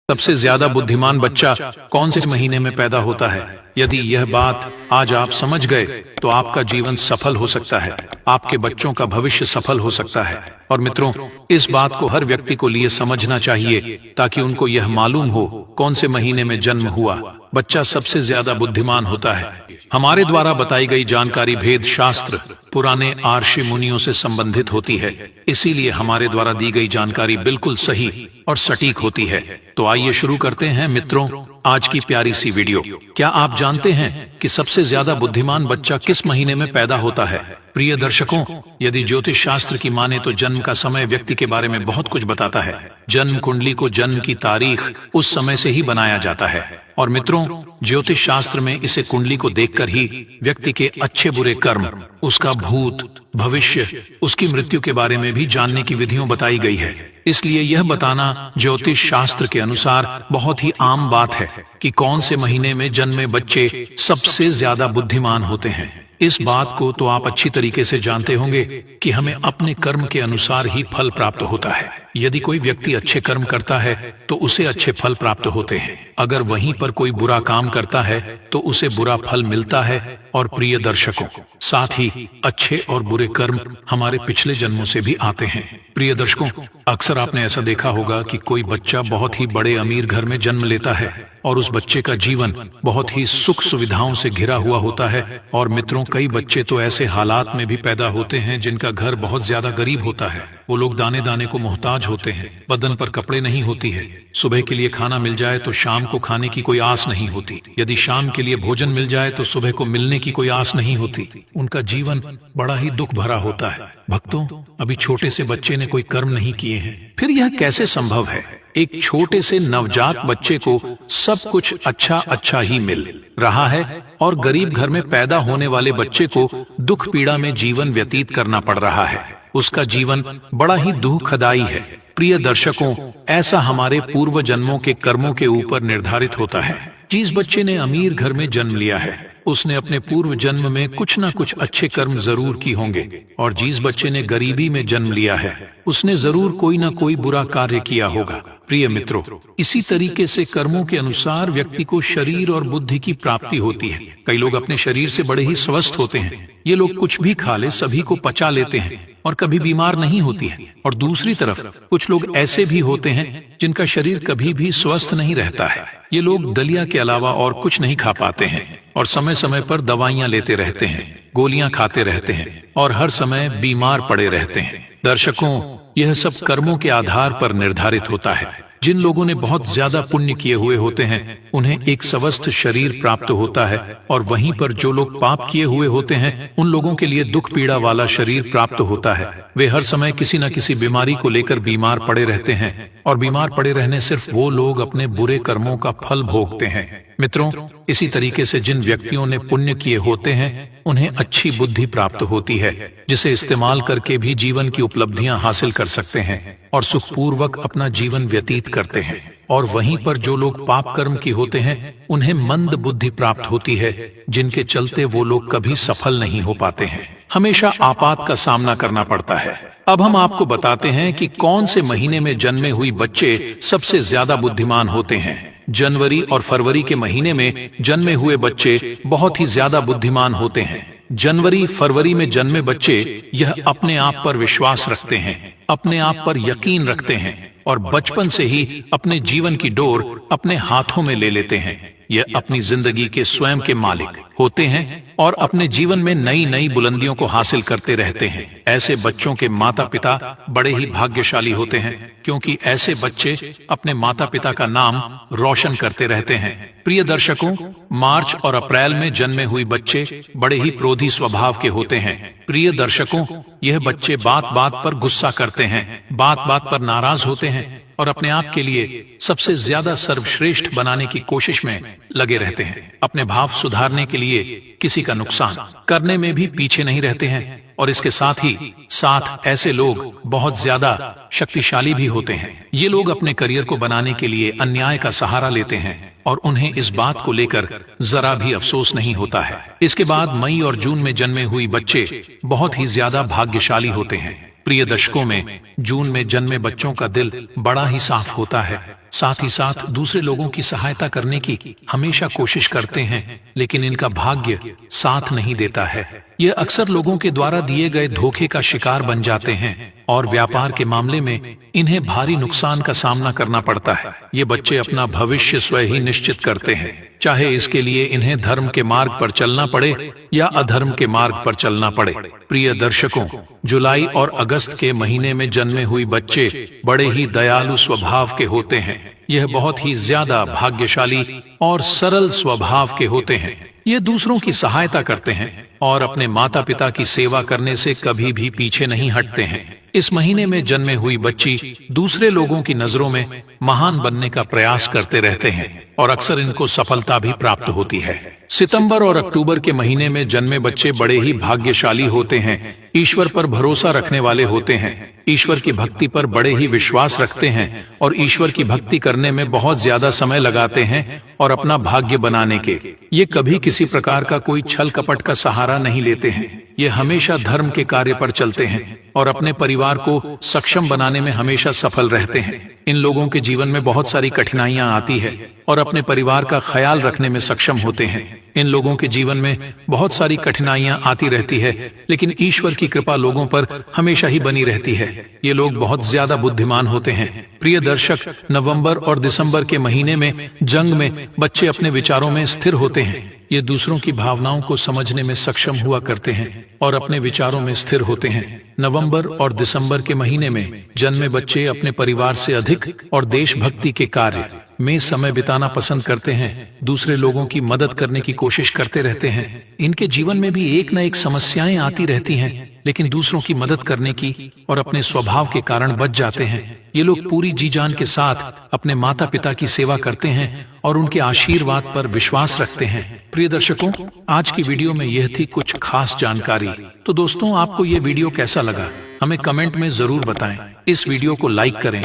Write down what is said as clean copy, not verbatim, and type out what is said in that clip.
सबसे ज्यादा बुद्धिमान बच्चा कौन से महीने में पैदा होता है? यदि यह बात आज आप समझ गए तो आपका जीवन सफल हो सकता है, आपके बच्चों का भविष्य सफल हो सकता है। और मित्रों, इस बात को हर व्यक्ति को लिए समझना चाहिए ताकि उनको यह मालूम हो कौन से महीने में जन्म हुआ बच्चा सबसे ज्यादा बुद्धिमान होता है। हमारे द्वारा बताई गई जानकारी भेद शास्त्र पुराने ऋषि मुनियों से संबंधित होती है, इसीलिए हमारे द्वारा दी गई जानकारी बिल्कुल सही और सटीक होती है। तो आइए शुरू करते हैं मित्रों आज की प्यारी सी वीडियो। क्या आप जानते हैं कि सबसे ज्यादा बुद्धिमान बच्चा किस महीने में पैदा होता है? प्रिय दर्शकों, यदि ज्योतिष शास्त्र की माने तो जन्म का समय व्यक्ति के बारे में बहुत कुछ बताता है। जन्म कुंडली को जन्म की तारीख उस समय से ही बनाया जाता है। और मित्रों, ज्योतिष शास्त्र में इसे कुंडली को देखकर ही व्यक्ति के अच्छे बुरे कर्म, उसका भूत भविष्य, उसकी मृत्यु के बारे में भी जानने की विधियों बताई गई है। इसलिए यह बताना ज्योतिष शास्त्र के अनुसार बहुत ही आम बात है कि कौन से महीने में जन्मे बच्चे सबसे ज्यादा बुद्धिमान होते हैं। इस बात को तो आप अच्छी तरीके से जानते होंगे कि हमें अपने कर्म के अनुसार ही फल प्राप्त होता है। यदि कोई व्यक्ति अच्छे कर्म करता है तो उसे अच्छे फल प्राप्त होते हैं। अगर वहीं पर कोई बुरा काम करता है तो उसे बुरा फल मिलता है। और प्रिय दर्शकों, साथ ही अच्छे और बुरे कर्म हमारे पिछले जन्मों से भी आते हैं। प्रिय दर्शकों, अक्सर आपने ऐसा देखा होगा कि कोई बच्चा बहुत ही बड़े अमीर घर में जन्म लेता है और उस बच्चे का जीवन बहुत ही सुख सुविधाओं से घिरा हुआ होता है। और मित्रों, कई बच्चे तो ऐसे हालात में भी पैदा होते हैं जिनका घर बहुत ज्यादा गरीब होता है। वो लोग दाने दाने को मोहताज होते हैं, बदन पर कपड़े नहीं होती है, सुबह के लिए खाना मिल जाए तो शाम को खाने की कोई आस नहीं होती, यदि शाम के लिए भोजन मिल जाए तो सुबह को मिलने की कोई आस नहीं होती। उनका जीवन बड़ा ही दुख भरा होता है। भक्तों, अभी छोटे से बच्चे ने कोई कर्म नहीं किए हैं, फिर यह कैसे संभव है? एक छोटे से नवजात बच्चे को सब कुछ अच्छा ही मिल रहा है और गरीब घर में पैदा होने वाले बच्चे को दुख पीड़ा में जीवन व्यतीत करना पड़ रहा है। उसका जीवन बड़ा ही दुखदाई है। प्रिय दर्शकों, ऐसा हमारे पूर्व जन्मों के कर्मों के ऊपर निर्धारित होता है। जिस बच्चे ने अमीर घर में जन्म लिया है उसने अपने पूर्व जन्म में कुछ न कुछ अच्छे कर्म जरूर किए होंगे, और जिस बच्चे ने गरीबी में जन्म लिया है उसने जरूर कोई न कोई बुरा कार्य किया होगा। प्रिय मित्रों, इसी तरीके से कर्मों के अनुसार व्यक्ति को शरीर और बुद्धि की प्राप्ति होती है। कई लोग अपने शरीर से बड़े ही स्वस्थ होते हैं, ये लोग कुछ भी खा ले सभी को पचा लेते हैं और कभी बीमार नहीं होती है। और दूसरी तरफ कुछ लोग ऐसे भी होते हैं जिनका शरीर कभी भी स्वस्थ नहीं रहता है। ये लोग दलिया के अलावा और कुछ नहीं खा पाते हैं और समय समय पर दवाइयां लेते रहते हैं, गोलियां खाते रहते हैं और हर समय बीमार पड़े रहते हैं। दर्शकों, यह सब कर्मों के आधार पर निर्धारित होता है। जिन लोगों ने बहुत ज्यादा पुण्य किए हुए होते हैं उन्हें एक स्वस्थ शरीर प्राप्त होता है, और वहीं पर जो लोग पाप किए हुए होते हैं उन लोगों के लिए दुख पीड़ा वाला शरीर प्राप्त होता है। वे हर समय किसी न किसी बीमारी को लेकर बीमार पड़े रहते हैं, और बीमार पड़े रहने सिर्फ वो लोग अपने बुरे कर्मों का फल भोगते हैं। मित्रों, इसी तरीके से जिन व्यक्तियों ने पुण्य किए होते हैं उन्हें अच्छी बुद्धि प्राप्त होती है, जिसे इस्तेमाल करके भी जीवन की उपलब्धियां हासिल कर सकते हैं और सुखपूर्वक अपना जीवन व्यतीत करते हैं। और वहीं पर जो लोग पाप कर्म की होते हैं उन्हें मंद बुद्धि प्राप्त होती है, जिनके चलते वो लोग कभी सफल नहीं हो पाते हैं, हमेशा आपात का सामना करना पड़ता है। अब हम आपको बताते हैं कि कौन से महीने में जन्मे हुए बच्चे सबसे ज्यादा बुद्धिमान होते हैं। जनवरी और फरवरी के महीने में जन्मे हुए बच्चे बहुत ही ज्यादा बुद्धिमान होते हैं। जनवरी फरवरी में जन्मे बच्चे यह अपने आप पर विश्वास रखते हैं, अपने आप पर यकीन रखते हैं और बचपन से ही अपने जीवन की डोर अपने हाथों में ले लेते हैं। यह अपनी जिंदगी के स्वयं के मालिक होते हैं और अपने जीवन में नई नई बुलंदियों को हासिल करते रहते हैं। ऐसे बच्चों के माता पिता बड़े ही भाग्यशाली होते हैं, क्योंकि ऐसे बच्चे अपने माता पिता का नाम रोशन करते रहते हैं। प्रिय दर्शकों, मार्च और अप्रैल में जन्मे हुए बच्चे बड़े ही क्रोधी स्वभाव के होते हैं। प्रिय दर्शकों, यह बच्चे बात बात पर गुस्सा करते हैं, बात बात पर नाराज होते हैं और अपने आप के लिए सबसे ज्यादा सर्वश्रेष्ठ बनाने की कोशिश में लगे रहते हैं। अपने भाव सुधारने के लिए किसी का नुकसान करने में भी पीछे नहीं रहते हैं। और इसके साथ ही साथ ऐसे लोग बहुत ज्यादा शक्तिशाली भी होते हैं। ये लोग अपने करियर को बनाने के लिए अन्याय का सहारा लेते हैं और उन्हें इस बात को लेकर जरा भी अफसोस नहीं होता है। इसके बाद मई और जून में जन्मे हुए बच्चे बहुत ही ज्यादा भाग्यशाली होते हैं। प्रिय दर्शकों में जून में जन्मे बच्चों का दिल बड़ा ही साफ होता है साथ ही साथ दूसरे लोगों की सहायता करने की हमेशा कोशिश करते हैं, लेकिन इनका भाग्य साथ नहीं देता है। ये अक्सर लोगों के द्वारा दिए गए धोखे का शिकार बन जाते हैं और व्यापार के मामले में इन्हें भारी नुकसान का सामना करना पड़ता है। ये बच्चे अपना भविष्य स्वयं ही निश्चित करते हैं, चाहे इसके लिए इन्हें धर्म के मार्ग पर चलना पड़े या अधर्म के मार्ग पर चलना पड़े। प्रिय दर्शकों, जुलाई और अगस्त के महीने में जन्मे हुए बच्चे बड़े ही दयालु स्वभाव के होते हैं। यह बहुत ही ज्यादा भाग्यशाली और सरल स्वभाव के होते हैं। ये दूसरों की सहायता करते हैं और अपने माता पिता की सेवा करने से कभी भी पीछे नहीं हटते हैं। इस महीने में जन्मे हुई बच्ची दूसरे लोगों की नजरों में महान बनने का प्रयास करते रहते हैं और अक्सर इनको सफलता भी प्राप्त होती है। सितंबर और अक्टूबर के महीने में जन्मे बच्चे बड़े ही भाग्यशाली होते हैं, ईश्वर पर भरोसा रखने वाले होते हैं, ईश्वर की भक्ति पर बड़े ही विश्वास रखते हैं और ईश्वर की भक्ति करने में बहुत ज्यादा समय लगाते हैं और अपना भाग्य बनाने के ये कभी किसी प्रकार का कोई छल कपट का सहारा नहीं लेते हैं। ये हमेशा धर्म के कार्य पर चलते हैं और अपने परिवार को सक्षम बनाने में हमेशा सफल रहते हैं। इन लोगों के जीवन में बहुत सारी कठिनाइयां आती है और अपने परिवार का ख्याल रखने में सक्षम होते हैं। इन लोगों के जीवन में बहुत सारी कठिनाइयां आती रहती है, लेकिन ईश्वर की कृपा लोगों पर हमेशा ही बनी रहती है। ये लोग बहुत ज्यादा बुद्धिमान होते हैं। प्रिय दर्शक, नवंबर और दिसंबर के महीने में जंग में बच्चे अपने विचारों में स्थिर होते हैं। ये दूसरों की भावनाओं को समझने में सक्षम हुआ करते हैं और अपने विचारों में स्थिर होते हैं। नवंबर और दिसंबर के महीने में जन्मे बच्चे अपने परिवार से अधिक और देशभक्ति के कार्य में समय बिताना पसंद करते हैं, दूसरे लोगों की मदद करने की कोशिश करते रहते हैं। इनके जीवन में भी एक न एक समस्याएं आती रहती हैं, लेकिन दूसरों की मदद करने की और अपने स्वभाव के कारण बच जाते हैं। ये लोग पूरी जी जान के साथ अपने माता पिता की सेवा करते हैं और उनके आशीर्वाद पर विश्वास रखते हैं। प्रिय दर्शकों, आज की वीडियो में यह थी कुछ खास जानकारी। तो दोस्तों, आपको ये वीडियो कैसा लगा हमें कमेंट में जरूर बताएं। इस वीडियो को लाइक करें